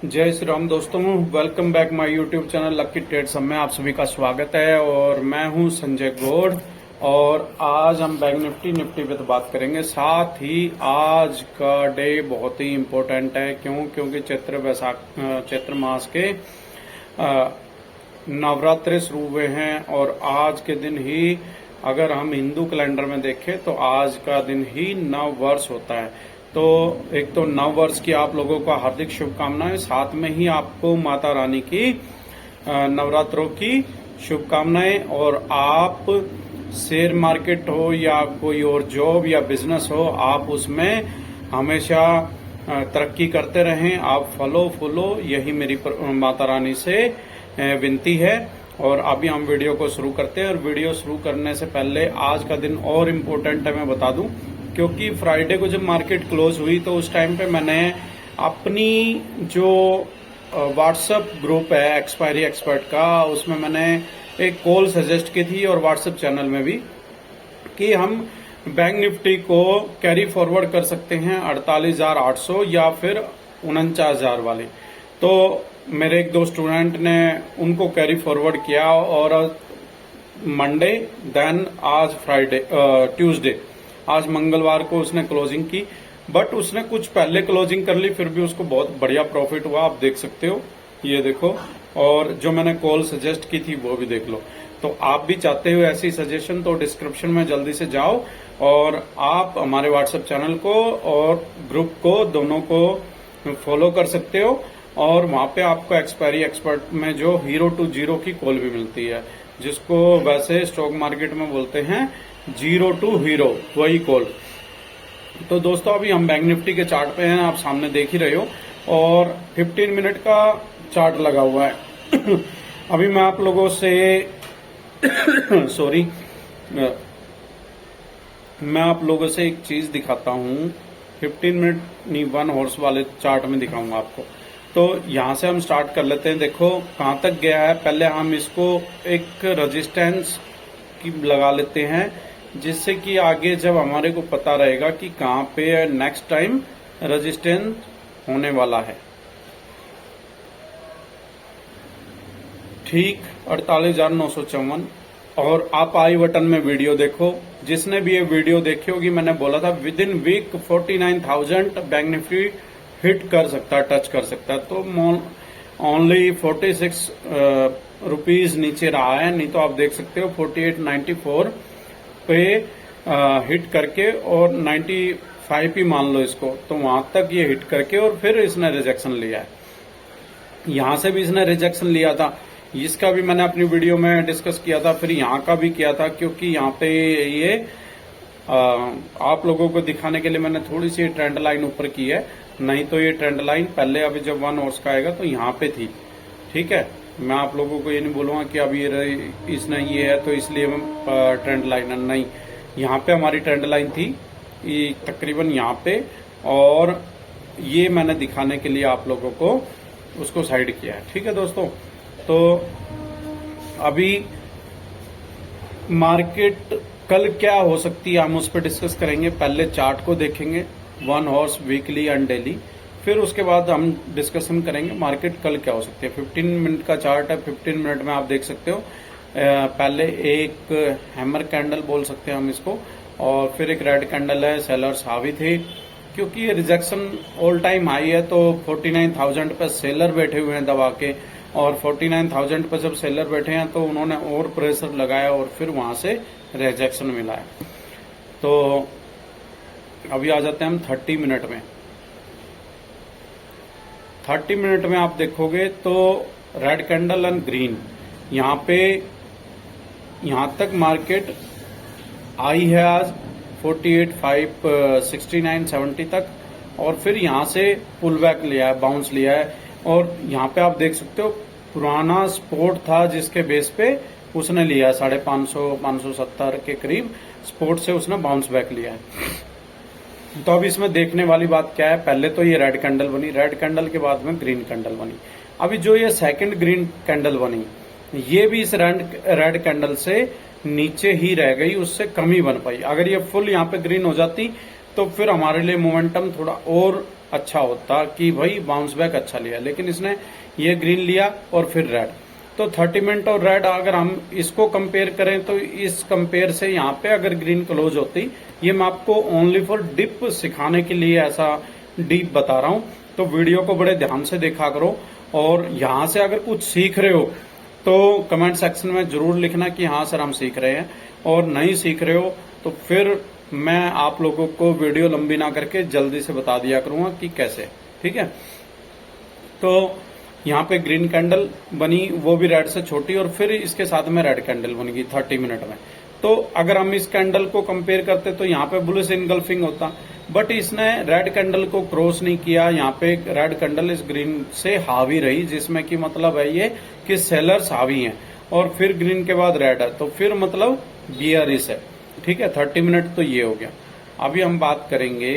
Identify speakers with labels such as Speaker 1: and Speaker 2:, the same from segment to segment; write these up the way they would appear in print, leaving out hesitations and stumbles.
Speaker 1: जय श्री राम दोस्तों, welcome back my YouTube channel Lucky Trades में आप सभी का स्वागत है। और मैं हूं संजय गौड़ और आज हम बैंक निफ्टी पे तो बात करेंगे। साथ ही आज का डे बहुत ही इम्पोर्टेंट है। क्योंकि चैत्र मास के नवरात्रे शुरू हुए हैं और आज के दिन ही अगर हम हिंदू कैलेंडर में देखें तो आज का दिन ही नव वर्ष होता है। तो एक तो नव वर्ष की आप लोगों को हार्दिक शुभकामनाएं, साथ में ही आपको माता रानी की नवरात्रों की शुभकामनाएं। और आप शेयर मार्केट हो या कोई और जॉब या बिजनेस हो, आप उसमें हमेशा तरक्की करते रहें, आप फलो फूलो, यही मेरी माता रानी से विनती है। और अभी हम वीडियो को शुरू करते हैं। और वीडियो शुरू करने से पहले आज का दिन और इम्पोर्टेंट है, मैं बता दूं, क्योंकि फ्राइडे को जब मार्केट क्लोज हुई तो उस टाइम पे मैंने अपनी जो व्हाट्सएप ग्रुप है एक्सपायरी एक्सपर्ट का, उसमें मैंने एक कॉल सजेस्ट की थी और व्हाट्सएप चैनल में भी, कि हम बैंक निफ्टी को कैरी फॉरवर्ड कर सकते हैं 48,800 या फिर 49,000 वाले। तो मेरे एक दो स्टूडेंट ने उनको कैरी फॉरवर्ड किया और मंडे, देन आज फ्राइडे, ट्यूसडे, आज मंगलवार को उसने क्लोजिंग की। बट उसने कुछ पहले क्लोजिंग कर ली, फिर भी उसको बहुत बढ़िया प्रॉफिट हुआ। आप देख सकते हो, ये देखो। और जो मैंने कॉल सजेस्ट की थी वो भी देख लो। तो आप भी चाहते हो ऐसी सजेशन तो डिस्क्रिप्शन में जल्दी से जाओ और आप हमारे व्हाट्सएप चैनल को और ग्रुप को दोनों को फॉलो कर सकते हो। और वहां पे आपको एक्सपायरी एक्सपर्ट में जो 0 to 0 की कॉल भी मिलती है, जिसको वैसे स्टॉक मार्केट में बोलते हैं 0 to हीरो, वही कॉल। तो दोस्तों अभी हम बैंक निफ्टी के चार्ट पे हैं, आप सामने देख ही रहे हो, और 15 मिनट का चार्ट लगा हुआ है। अभी मैं आप लोगों से सॉरी, मैं आप लोगों से एक चीज दिखाता हूं। 15 मिनट नहीं, 1 हॉर्स वाले चार्ट में दिखाऊंगा आपको। तो यहां से हम स्टार्ट कर लेते हैं। देखो कहां तक गया है। पहले हम इसको एक रेजिस्टेंस की लगा लेते हैं, जिससे कि आगे जब हमारे को पता रहेगा कि कहां पे नेक्स्ट टाइम रेजिस्टेंस होने वाला है। ठीक 48,954। और आप आई बटन में वीडियो देखो। जिसने भी ये वीडियो देखी होगी, मैंने बोला था within week 49,000 Bank Nifty hit कर सकता है, टच कर सकता है। तो ओनली 46 रुपीज नीचे रहा है, नहीं तो आप देख सकते हो 48.94 पे हिट करके, और 95 ही मान लो इसको, तो वहां तक ये हिट करके और फिर इसने रिजेक्शन लिया है। यहां से भी इसने रिजेक्शन लिया था, इसका भी मैंने अपनी वीडियो में डिस्कस किया था, फिर यहाँ का भी किया था। क्योंकि यहाँ पे ये आप लोगों को दिखाने के लिए मैंने थोड़ी सी ट्रेंड लाइन ऊपर की है, नहीं तो ये ट्रेंड लाइन पहले अभी जब 1 हॉर्स का आएगा तो यहाँ पे थी। ठीक है, मैं आप लोगों को ये नहीं बोलूंगा कि अब ये इसने ये है तो इसलिए ट्रेंड लाइन है, नहीं। यहाँ पे हमारी ट्रेंड लाइन थी तकरीबन यहाँ पे, और ये मैंने दिखाने के लिए आप लोगों को उसको साइड किया है। ठीक है दोस्तों, तो अभी मार्केट कल क्या हो सकती है हम उस पर डिस्कस करेंगे। पहले चार्ट को देखेंगे, 1 हॉर्स, वीकली एंड डेली, फिर उसके बाद हम डिस्कशन करेंगे मार्केट कल क्या हो सकती है। 15 मिनट का चार्ट है, 15 मिनट में आप देख सकते हो। पहले एक हैमर कैंडल बोल सकते हैं हम इसको, और फिर एक रेड कैंडल है, सेलर्स हावी थे। क्योंकि ये रिजेक्शन ऑल टाइम हाई है, तो 49,000 पे सेलर बैठे हुए हैं दबा के, और 49,000 पे जब सेलर बैठे हैं तो उन्होंने और प्रेशर लगाया और फिर वहां से रिजेक्शन मिला है। तो अभी आ जाते हैं हम 30 मिनट में। 30 मिनट में आप देखोगे तो रेड कैंडल एंड ग्रीन, यहाँ पे यहां तक मार्केट आई है आज 48,569.70 तक, और फिर यहां से पुल बैक लिया है, बाउंस लिया है। और यहाँ पे आप देख सकते हो पुराना सपोर्ट था जिसके बेस पे उसने लिया 550, 570 के करीब सपोर्ट से उसने बाउंस बैक लिया है। तो अब इसमें देखने वाली बात क्या है, पहले तो ये रेड कैंडल बनी, रेड कैंडल के बाद में ग्रीन कैंडल बनी। अभी जो ये सेकंड ग्रीन कैंडल बनी, ये भी इस रेड कैंडल से नीचे ही रह गई, उससे कम ही बन पाई। अगर ये फुल यहाँ पे ग्रीन हो जाती तो फिर हमारे लिए मोमेंटम थोड़ा और अच्छा होता कि भाई बाउंस बैक अच्छा लिया, लेकिन इसने ये ग्रीन लिया और फिर रेड। तो 30 मिनट और रेड अगर हम इसको कंपेयर करें तो इस कंपेयर से यहाँ पे अगर ग्रीन क्लोज होती, ये मैं आपको ओनली फॉर डिप सिखाने के लिए ऐसा डीप बता रहा हूं। तो वीडियो को बड़े ध्यान से देखा करो, और यहां से अगर कुछ सीख रहे हो तो कमेंट सेक्शन में जरूर लिखना कि हाँ सर हम सीख रहे हैं, और नहीं सीख रहे हो तो फिर मैं आप लोगों को वीडियो लंबी ना करके जल्दी से बता दिया करूंगा कि कैसे। ठीक है, तो यहाँ पे ग्रीन कैंडल बनी, वो भी रेड से छोटी, और फिर इसके साथ में रेड कैंडल बनेगी 30 मिनट में। तो अगर हम इस कैंडल को कंपेयर करते तो यहाँ पे बुलिश इनगल्फिंग होता, बट इसने रेड कैंडल को क्रॉस नहीं किया। यहाँ पे रेड कैंडल इस ग्रीन से हावी रही, जिसमें कि मतलब है ये कि सेलर्स हावी हैं, और फिर ग्रीन के बाद रेड है, तो फिर मतलब बियरिश है। ठीक है, 30 मिनट तो ये हो गया। अभी हम बात करेंगे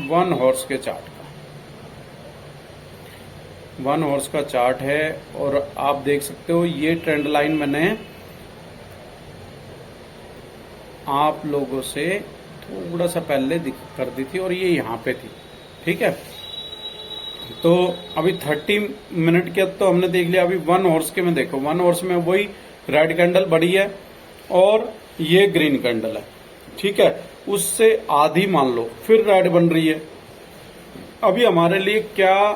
Speaker 1: 1 हॉर्स के चार्ट का। 1 हॉर्स का चार्ट है, और आप देख सकते हो ये ट्रेंड लाइन मैंने आप लोगों से थोड़ा सा पहले कर दी थी, और ये यहाँ पे थी। ठीक है, तो अभी 30 मिनट के तो हमने देख लिया। अभी 1 हॉर्स के में देखो, 1 हॉर्स में वही रेड कैंडल बड़ी है और ये ग्रीन कैंडल है। ठीक है, उससे आधी मान लो फिर रेड बन रही है। अभी हमारे लिए क्या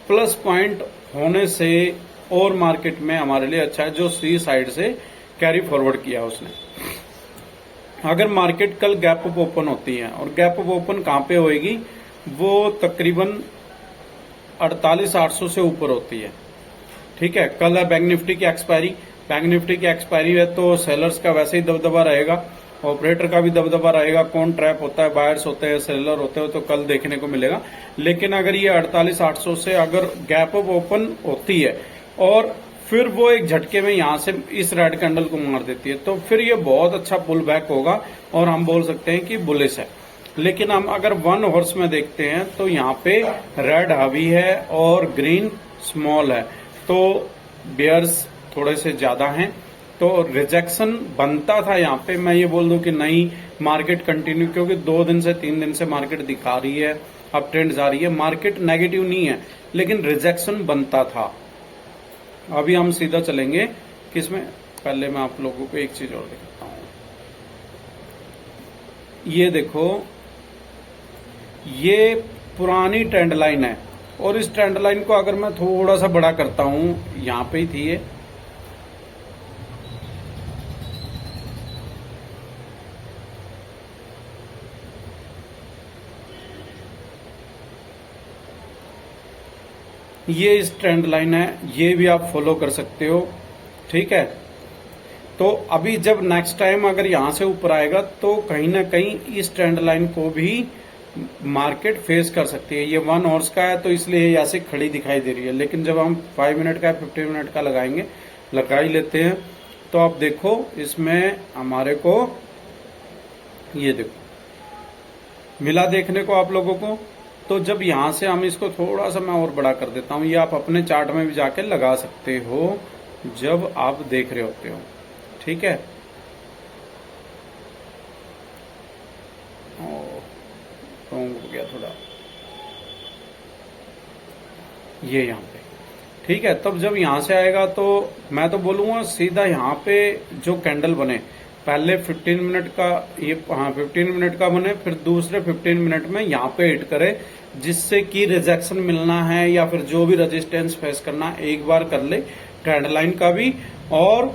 Speaker 1: प्लस पॉइंट होने से और मार्केट में हमारे लिए अच्छा है, जो सी साइड से कैरी फॉरवर्ड किया उसने। अगर मार्केट कल गैप अप ओपन होती है, और गैप अप ओपन कहां पे होएगी, वो तकरीबन 48,800 से ऊपर होती है। ठीक है, कल है बैंक निफ्टी की एक्सपायरी। बैंक निफ्टी की एक्सपायरी है तो सेलर्स का वैसे ही दबदबा रहेगा, ऑपरेटर का भी दबदबा रहेगा। कौन ट्रैप होता है, बायर्स होते हैं, सेलर होते हैं, तो कल देखने को मिलेगा। लेकिन अगर ये 48,800 से अगर गैप अप ओपन होती है और फिर वो एक झटके में यहां से इस रेड कैंडल को मार देती है, तो फिर ये बहुत अच्छा पुल बैक होगा, और हम बोल सकते हैं कि बुलिश है। लेकिन हम अगर 1 हॉर्स में देखते हैं तो यहाँ पे रेड हावी है और ग्रीन स्मॉल है, तो बेयर्स थोड़े से ज्यादा हैं। तो रिजेक्शन बनता था यहाँ पे, मैं ये बोल दूं कि नहीं, मार्केट कंटिन्यू, क्योंकि 2 दिन से 3 दिन से मार्केट दिखा रही है, अप ट्रेंड जा रही है, मार्केट नेगेटिव नहीं है, लेकिन रिजेक्शन बनता था। अभी हम सीधा चलेंगे किसमें, पहले मैं आप लोगों को एक चीज और दिखाता हूं। ये देखो, ये पुरानी ट्रेंड लाइन है, और इस ट्रेंड लाइन को अगर मैं थोड़ा सा बड़ा करता हूं, यहां पे ही थी ये इस ट्रेंड लाइन है, ये भी आप फॉलो कर सकते हो। ठीक है, तो अभी जब नेक्स्ट टाइम अगर यहां से ऊपर आएगा तो कहीं ना कहीं इस ट्रेंड लाइन को भी मार्केट फेस कर सकती है। ये 1 हॉर्स का है तो इसलिए ऐसे खड़ी दिखाई दे रही है, लेकिन जब हम 5 मिनट का 15 मिनट का लगाएंगे, लगा ही लेते हैं, तो आप देखो इसमें हमारे को ये देखो मिला देखने को आप लोगों को। तो जब यहां से हम इसको थोड़ा सा मैं और बड़ा कर देता हूं, ये आप अपने चार्ट में भी जाके लगा सकते हो जब आप देख रहे होते हो। ठीक है, रॉन्ग हो गया थोड़ा, ये यहाँ पे। ठीक है, तब जब यहां से आएगा तो मैं तो बोलूंगा सीधा यहाँ पे जो कैंडल बने, पहले 15 मिनट का ये 15 मिनट का बने, फिर दूसरे 15 मिनट में यहाँ पे हिट करे, जिससे कि रिजेक्शन मिलना है या फिर जो भी रेजिस्टेंस फेस करना एक बार कर ले, ट्रेंड लाइन का भी और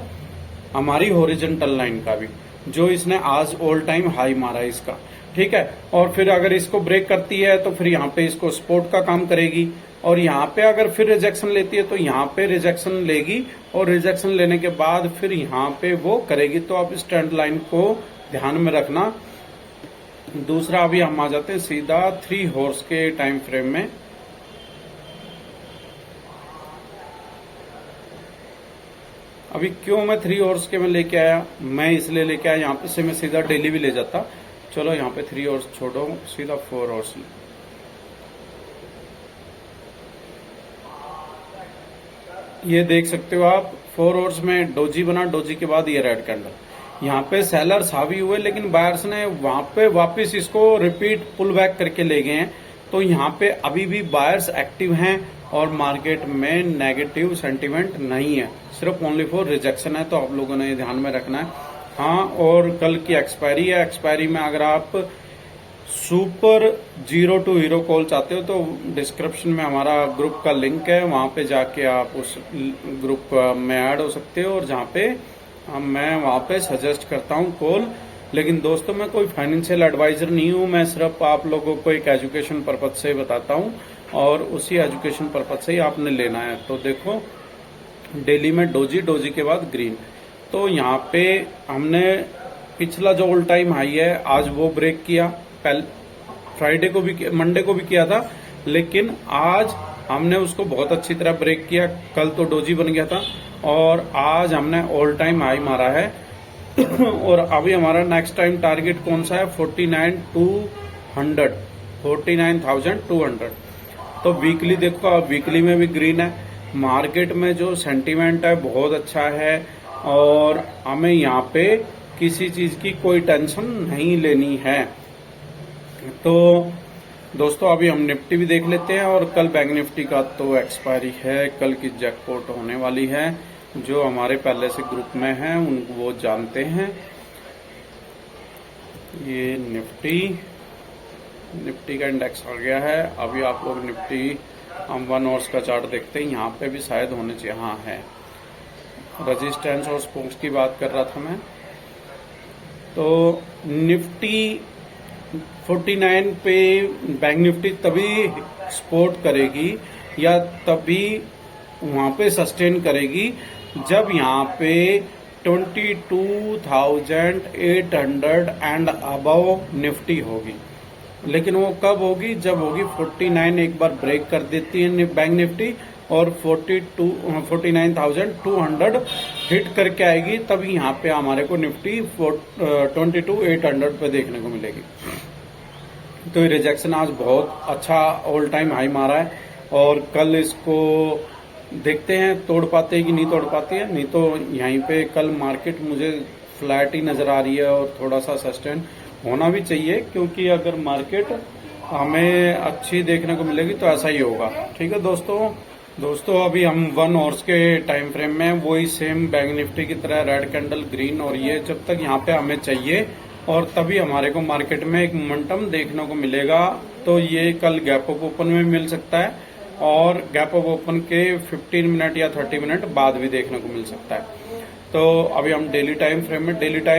Speaker 1: हमारी हॉरिजॉन्टल लाइन का भी, जो इसने आज ऑल टाइम हाई मारा है इसका। ठीक है, और फिर अगर इसको ब्रेक करती है तो फिर यहाँ पे इसको सपोर्ट का काम करेगी, और यहाँ पे अगर फिर रिजेक्शन लेती है तो यहाँ पे रिजेक्शन लेगी, और रिजेक्शन लेने के बाद फिर यहाँ पे वो करेगी। तो आप इस ट्रेंड लाइन को ध्यान में रखना। दूसरा, अभी हम आ जाते हैं सीधा 3 हॉर्स के टाइम फ्रेम में। अभी क्यों मैं 3 हॉर्स के में लेके आया, मैं इसलिए लेके आया, यहाँ पे से मैं सीधा डेली भी ले जाता। चलो यहाँ पे 3 हॉर्स छोड़ो, सीधा 4 हॉर्स। ये देख सकते हो आप, 4 हॉर्स में डोजी बना, डोजी के बाद ये रेड कैंडल, यहाँ पे सेलर्स हावी हुए, लेकिन बायर्स ने वहां पे वापस इसको रिपीट पुल बैक करके ले गए हैं। तो यहाँ पे अभी भी बायर्स एक्टिव हैं और मार्केट में नेगेटिव सेंटीमेंट नहीं है, सिर्फ ओनली फॉर रिजेक्शन है। तो आप लोगों ने ध्यान में रखना है। हाँ, और कल की एक्सपायरी है। एक्सपायरी में अगर आप सुपर 0 टू हीरो कॉल चाहते हो तो डिस्क्रिप्शन में हमारा ग्रुप का लिंक है, वहां पे जाके आप उस ग्रुप में ऐड हो सकते हो, और जहां पे मैं वहां पे सजेस्ट करता हूं कॉल। लेकिन दोस्तों, मैं कोई फाइनेंशियल एडवाइजर नहीं हूं, मैं सिर्फ आप लोगों को एक एजुकेशन पर्पज से बताता हूं, और उसी एजुकेशन पर्पज से ही आपने लेना है। तो देखो, डेली में डोजी के बाद ग्रीन। तो यहाँ पे हमने पिछला जो ऑल टाइम हाई है आज वो ब्रेक किया, कल फ्राइडे को भी, मंडे को भी किया था, लेकिन आज हमने उसको बहुत अच्छी तरह ब्रेक किया। कल तो डोजी बन गया था, और आज हमने ऑल टाइम हाई मारा है। और अभी हमारा नेक्स्ट टाइम टारगेट कौन सा है? 49,200। तो वीकली देखो, अब वीकली में भी ग्रीन है। मार्केट में जो सेंटीमेंट है बहुत अच्छा है, और हमें यहाँ पे किसी चीज की कोई टेंशन नहीं लेनी है। तो दोस्तों, अभी हम निफ्टी भी देख लेते हैं, और कल बैंक निफ्टी का तो एक्सपायरी है, कल की जैकपॉट होने वाली है। जो हमारे पहले से ग्रुप में हैं उनको वो जानते हैं। ये निफ्टी का इंडेक्स आ गया है। अभी आप लोग निफ्टी, हम 1 आवर्स का चार्ट देखते हैं, यहाँ पे भी शायद होने चाहिए। हाँ है, रेजिस्टेंस और सपोर्ट्स की बात कर रहा था मैं। तो निफ्टी 49 पे बैंक निफ्टी तभी सपोर्ट करेगी या तभी वहां पे सस्टेन करेगी जब यहाँ पे 22,800 एंड अबव निफ्टी होगी। लेकिन वो कब होगी? जब होगी 49 एक बार ब्रेक कर देती है बैंक निफ्टी, और 49,200 हिट करके आएगी, तभी यहाँ पे हमारे को निफ्टी 22,800 पे देखने को मिलेगी। तो ये रिजेक्शन आज बहुत अच्छा ऑल टाइम हाई मारा है, और कल इसको देखते हैं तोड़ पाते हैं कि नहीं तोड़ पाती है। नहीं तो यहीं पे कल मार्केट मुझे फ्लैट ही नजर आ रही है, और थोड़ा सा सस्टेन होना भी चाहिए, क्योंकि अगर मार्केट हमें अच्छी देखने को मिलेगी तो ऐसा ही होगा। ठीक है दोस्तों, अभी हम 1 आवर्स के टाइम फ्रेम में वही सेम बैंक निफ्टी की तरह रेड कैंडल ग्रीन, और ये जब तक यहाँ पे हमें चाहिए, और तभी हमारे को मार्केट में एक मोमेंटम देखने को मिलेगा। तो ये कल गैप अप ओपन में मिल सकता है, और गैप अप ओपन के 15 मिनट या 30 मिनट बाद भी देखने को मिल सकता है। तो अभी हम डेली टाइम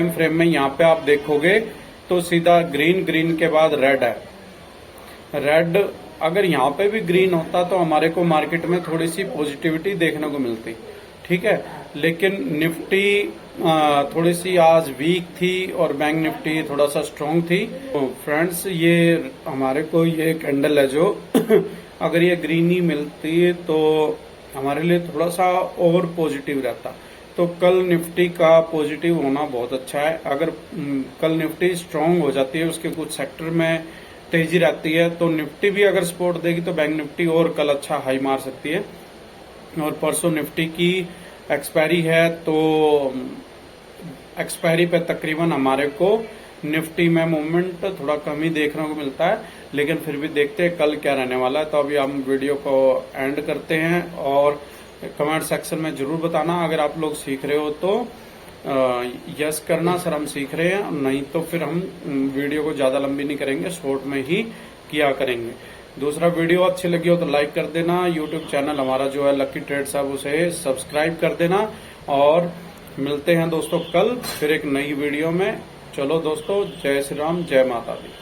Speaker 1: फ्रेम में यहाँ पे आप देखोगे तो सीधा ग्रीन के बाद रेड है। रेड अगर यहाँ पे भी ग्रीन होता तो हमारे को मार्केट में थोड़ी सी पॉजिटिविटी देखने को मिलती, ठीक है। लेकिन निफ्टी थोड़ी सी आज वीक थी, और बैंक निफ्टी थोड़ा सा स्ट्रांग थी। तो फ्रेंड्स, ये हमारे को ये कैंडल है जो अगर ये ग्रीन ही मिलती है तो हमारे लिए थोड़ा सा और पॉजिटिव रहता। तो कल निफ्टी का पॉजिटिव होना बहुत अच्छा है। अगर कल निफ्टी स्ट्रांग हो जाती है, उसके कुछ सेक्टर में तेजी रहती है, तो निफ्टी भी अगर सपोर्ट देगी तो बैंक निफ्टी और कल अच्छा हाई मार सकती है। और परसों निफ्टी की एक्सपायरी है, तो एक्सपायरी पे तकरीबन हमारे को निफ्टी में मूवमेंट थोड़ा कम ही देखने को मिलता है, लेकिन फिर भी देखते हैं कल क्या रहने वाला है। तो अभी हम वीडियो को एंड करते हैं, और कमेंट सेक्शन में जरूर बताना अगर आप लोग सीख रहे हो तो यस करना, सर हम सीख रहे हैं, नहीं तो फिर हम वीडियो को ज्यादा लंबी नहीं करेंगे, शॉर्ट में ही किया करेंगे। दूसरा, वीडियो अच्छी लगी हो तो लाइक कर देना, यूट्यूब चैनल हमारा जो है लकी ट्रेड साहब उसे सब्सक्राइब कर देना, और मिलते हैं दोस्तों कल फिर एक नई वीडियो में। चलो दोस्तों, जय श्री राम, जय माता दी।